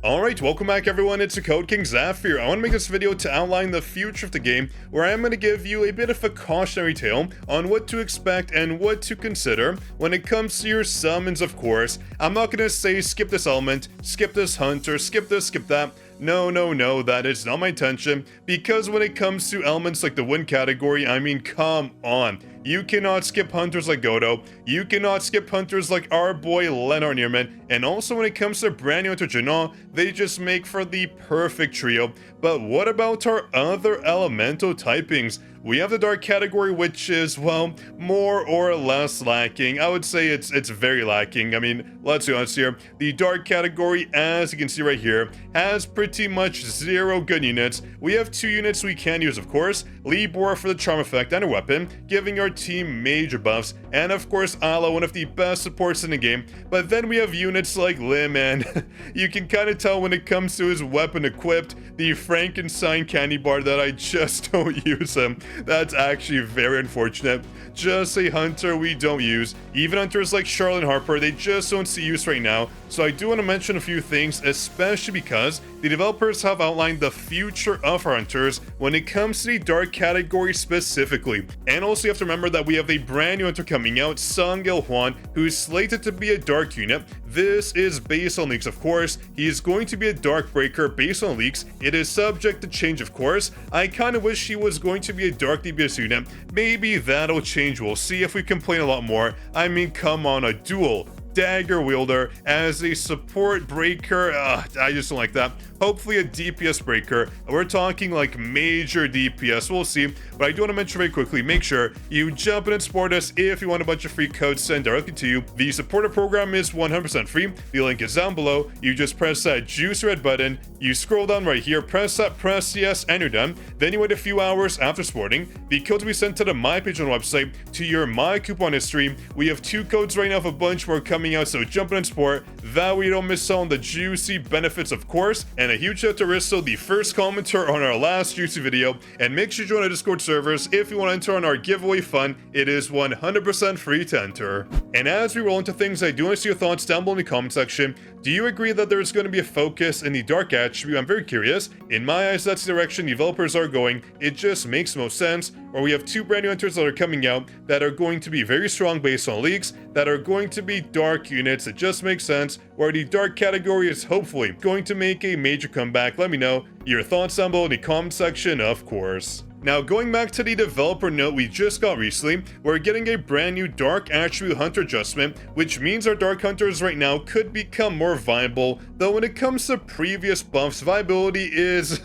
Alright, welcome back everyone, it's the Code King Zaf here. I want to make this video to outline the future of the game, where I am going to give you a bit of a cautionary tale on what to expect and what to consider when it comes to your summons, of course. I'm not going to say skip this element, skip this hunter, skip this, skip that. No, that is not my intention, because when it comes to elements like the wind category, I mean, come on. You cannot skip hunters like Godo, you cannot skip hunters like our boy Leonard Nearman, and also when it comes to brand new hunter Jinwoo, they just make for the perfect trio. But what about our other elemental typings? We have the dark category, which is, well, more or less lacking. I would say it's very lacking. I mean, let's be honest here. The dark category, as you can see right here, has pretty much 0 good units. We have 2 units we can use, of course. Libor for the charm effect and a weapon, giving our team major buffs. And of course, Ala, one of the best supports in the game. But then we have units like Lim, and you can kind of tell when it comes to his weapon equipped, the Frankenstein candy bar, that I just don't use him. That's actually very unfortunate. Just a hunter we don't use. Even hunters like Charlotte and Harper, they just don't see use right now. So I do want to mention a few things, especially because the developers have outlined the future of our hunters when it comes to the dark category specifically. And also you have to remember that we have a brand new hunter coming out, Sungil Hwan, who's slated to be a dark unit. This is based on leaks, of course. He is going to be a dark breaker based on leaks. It is subject to change, of course. I kind of wish he was going to be a dark DPS unit. Maybe that'll change. We'll see if we complain a lot more. I mean, come on, a dual dagger wielder as a support breaker. I just don't like that. Hopefully a DPS breaker. We're talking like major DPS. We'll see. But I do want to mention very quickly, make sure you jump in and support us if you want a bunch of free codes sent directly to you. The supporter program is 100% free. The link is down below. You just press that juicy red button. You scroll down right here, press that, press yes, and you're done. Then you wait a few hours after supporting. The codes will be sent to the My page on the website to your My coupon history. We have 2 codes right now, of a bunch more coming out, so jump in and support. That way you don't miss out on the juicy benefits, of course. And a huge shout out to Risto, the first commenter on our last juicy video. And make sure you join our Discord servers if you want to enter on our giveaway fun. It is 100% free to enter. And as we roll into things, I do want to see your thoughts down below in the comment section. Do you agree that there's going to be a focus in the dark attribute? I'm very curious. In my eyes, that's the direction developers are going. It just makes most sense. Or we have 2 brand new hunters that are coming out that are going to be very strong based on leaks, that are going to be dark units. It just makes sense. Or the dark category is hopefully going to make a major comeback. Let me know your thoughts down below in the comment section, of course. Now, going back to the developer note we just got recently, we're getting a brand new dark attribute hunter adjustment, which means our dark hunters right now could become more viable, though when it comes to previous buffs, viability is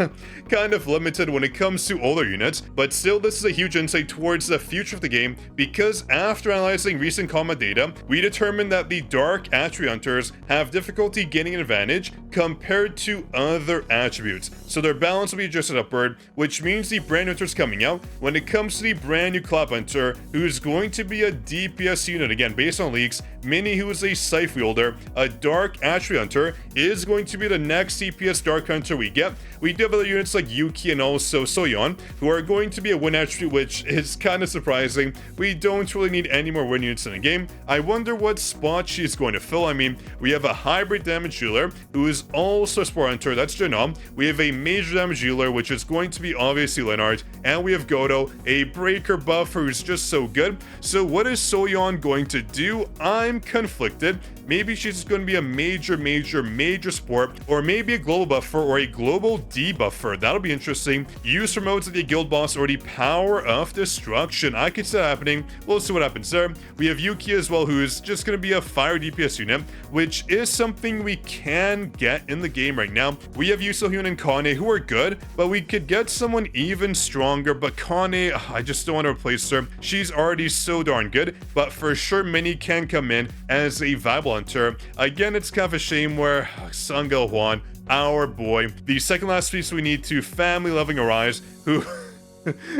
kind of limited when it comes to older units. But still, this is a huge insight towards the future of the game, because after analyzing recent combat data, we determined that the dark attribute hunters have difficulty gaining an advantage compared to other attributes. So their balance will be adjusted upward, which means the brand new hunters coming out when it comes to the brand new Clap Hunter, who's going to be a DPS unit, again based on leaks. Minnie, who is a Scythe wielder, a dark attribute hunter, is going to be the next DPS dark hunter we get. We do have other units like Yuki and also Soyeon, who are going to be a win attribute, which is kind of surprising. We don't really need any more win units in the game. I wonder what spot she's going to fill. I mean, we have a hybrid damage dealer, who is also a support hunter, that's Janam. We have a major damage dealer, which is going to be obviously Leonard. And we have Godo, a breaker buffer who's just so good. So what is Soyeon going to do? I'm conflicted. Maybe she's just going to be a major support, or maybe a global buffer or a global debuffer. That'll be interesting. Use for modes of the guild boss or the power of destruction. I could see that happening. We'll see what happens there. We have Yuki as well, who's just going to be a fire DPS unit, which is something we can get in the game right now. We have Yusohyun and Kane, who are good, but we could get someone even stronger. But Kane, I just don't want to replace her. She's already so darn good, but for sure Minnie can come in as a viable hunter. Again, it's kind of a shame where Sungil Hwan, our boy, the second last piece we need to family loving Arise, who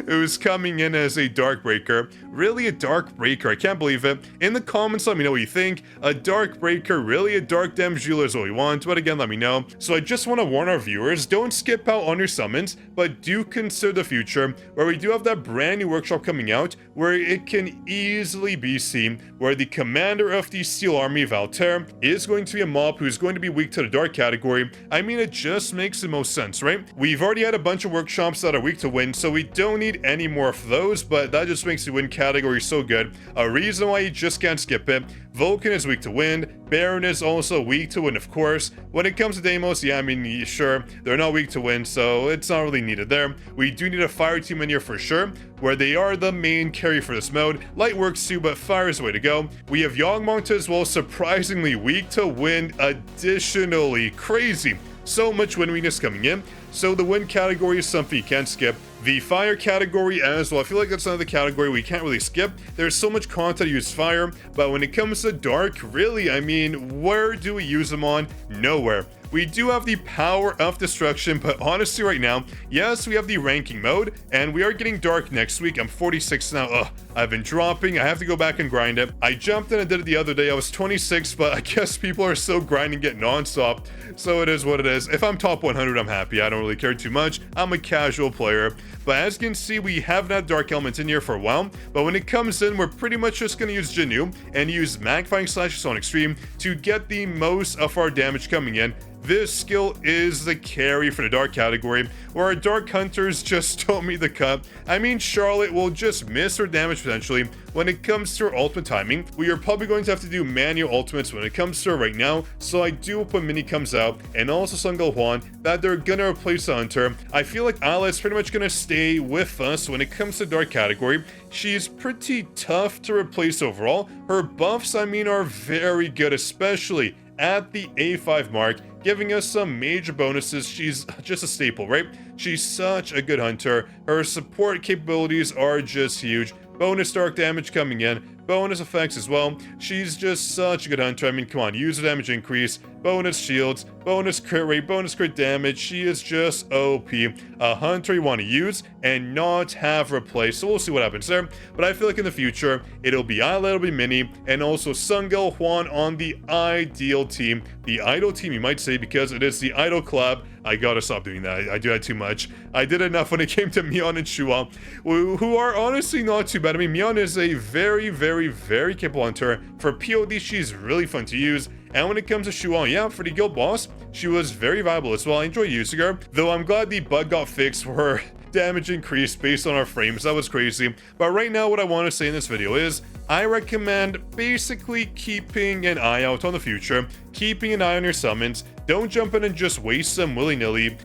who's coming in as a Dark Breaker. Really a Dark Breaker, I can't believe it. In the comments, let me know what you think. A Dark Breaker, really a Dark Damage Dealer is what we want, but again, let me know. So I just want to warn our viewers, don't skip out on your summons, but do consider the future, where we do have that brand new workshop coming out, where it can easily be seen, where the commander of the Steel Army, Valter, is going to be a mob who's going to be weak to the Dark category. I mean, it just makes the most sense, right? We've already had a bunch of workshops that are weak to wind, so we don't need any more of those, but that just makes the wind category so good. A reason why you just can't skip it. Vulcan is weak to wind, Baron is also weak to wind, of course. When it comes to Deimos, yeah, I mean, sure, they're not weak to wind, so it's not really needed there. We do need a fire team in here for sure, where they are the main carry for this mode. Light works too, but fire is the way to go. We have Yawgmoth as well, surprisingly weak to wind additionally. Crazy. So much wind weakness coming in. So the wind category is something you can't skip. The fire category as well, I feel like that's another category we can't really skip. There's so much content to use fire, but when it comes to dark, really, I mean, where do we use them on? Nowhere. We do have the power of destruction, but honestly right now, yes, we have the ranking mode, and we are getting dark next week. I'm 46 now. Ugh, I've been dropping. I have to go back and grind it. I jumped in and did it the other day. I was 26, but I guess people are still grinding it nonstop, so it is what it is. If I'm top 100, I'm happy. I don't really care too much. I'm a casual player. But as you can see, we haven't had dark elements in here for a while, but when it comes in, we're pretty much just going to use Jinwoo and use Magnifying Slash on Extreme to get the most of our damage coming in. This skill is the carry for the dark category, where our dark hunters just don't meet the cut. I mean, Charlotte will just miss her damage potentially. When it comes to her ultimate timing, we are probably going to have to do manual ultimates when it comes to her right now, so I do hope when Mini comes out, and also Sun Huan, that they're gonna replace the hunter. I feel like Ala is pretty much gonna stay with us when it comes to dark category. She's pretty tough to replace overall. Her buffs, I mean, are very good, especially at the A5 mark, giving us some major bonuses. She's just a staple, right? She's such a good hunter. Her support capabilities are just huge. Bonus dark damage coming in, bonus effects as well. She's just such a good hunter. I mean, come on, user damage increase, bonus shields, bonus crit rate, bonus crit damage. She is just OP. A hunter you want to use and not have replaced. So we'll see what happens there. But I feel like in the future, it'll be Isla, it'll be Mini, and also Sun Huan on the ideal team. The idol team, you might say, because it is the idol collab. I gotta stop doing that. I do that too much. I did enough when it came to Mion and Shua, who are honestly not too bad. I mean, Mion is a very, very, very capable hunter. For POD, she's really fun to use. And when it comes to Shuan, yeah, for the guild boss, she was very viable as well. I enjoy using her, though I'm glad the bug got fixed for her damage increase based on our frames. That was crazy. But right now, what I want to say in this video is I recommend basically keeping an eye out on the future, keeping an eye on your summons. Don't jump in and just waste them willy-nilly,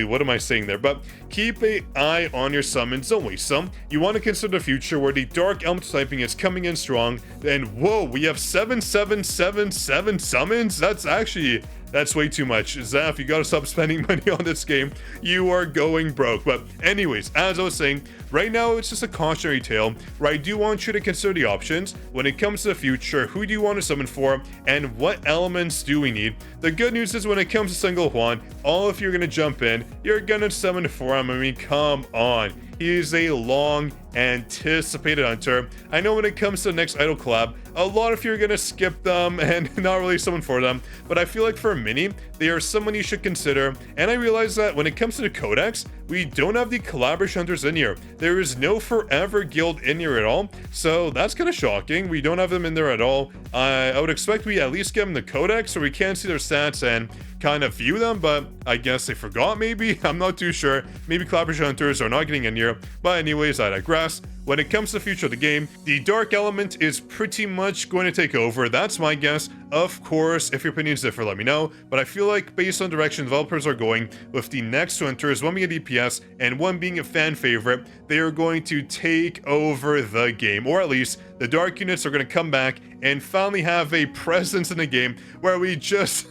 what am I saying there? But keep an eye on your summons, don't waste them. You want to consider the future where the dark element typing is coming in strong, and whoa, we have 7 summons? That's way too much. Zaf, you gotta stop spending money on this game. You are going broke. But anyways, as I was saying, right now it's just a cautionary tale where I do want you to consider the options. When it comes to the future, who do you want to summon for, and what elements do we need? The good news is when it comes to Sun Huan, all of you are gonna jump in, you're gonna summon for him. I mean, come on. He is a long anticipated hunter. I know when it comes to the next idol collab, a lot of you are gonna skip them and not really summon for them, but I feel like for Mini, they are someone you should consider. And I realize that when it comes to the codex, we don't have the collaboration hunters in here. There is no forever guild in here at all, so that's kind of shocking. We don't have them in there at all. I would expect we at least give them the codex so we can see their stats and kind of view them, but I guess they forgot maybe. I'm not too sure. Maybe collaboration hunters are not getting in here. But anyways, I digress. When it comes to the future of the game, the dark element is pretty much going to take over. That's my guess. Of course, if your opinions differ, let me know. But I feel like based on direction developers are going with the next two hunters, one being a DPS and one being a fan favorite, they are going to take over the game. Or at least the dark units are going to come back and finally have a presence in the game where we just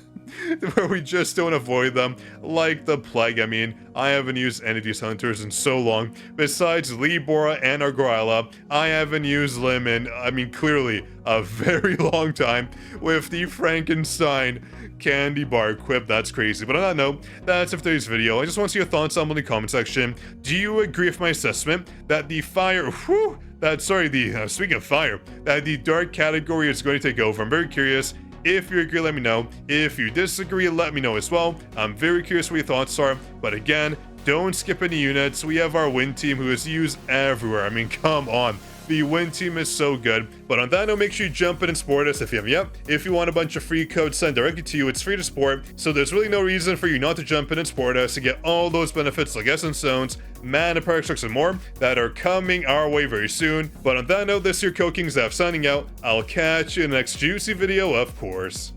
where we just don't avoid them like the plague. I mean, I haven't used any of these hunters in so long. Besides Libora and Argryla, I haven't used them in, I mean, clearly a very long time with the Frankenstein candy bar equipped. That's crazy. But on that note, that's it for today's video. I just want to see your thoughts on in the comment section. Do you agree with my assessment that the fire, speaking of fire, that the dark category is going to take over? I'm very curious. If you agree, let me know. If you disagree, let me know as well. I'm very curious what your thoughts are. But again, don't skip any units. We have our win team who is used everywhere. I mean, come on. The win team is so good. But on that note, make sure you jump in and support us if you haven't yet. If you want a bunch of free codes sent directly to you, it's free to support. So there's really no reason for you not to jump in and support us to get all those benefits like Essence Stones, mana perks, and more that are coming our way very soon. But on that note, this is your Code King Zaf signing out. I'll catch you in the next juicy video, of course.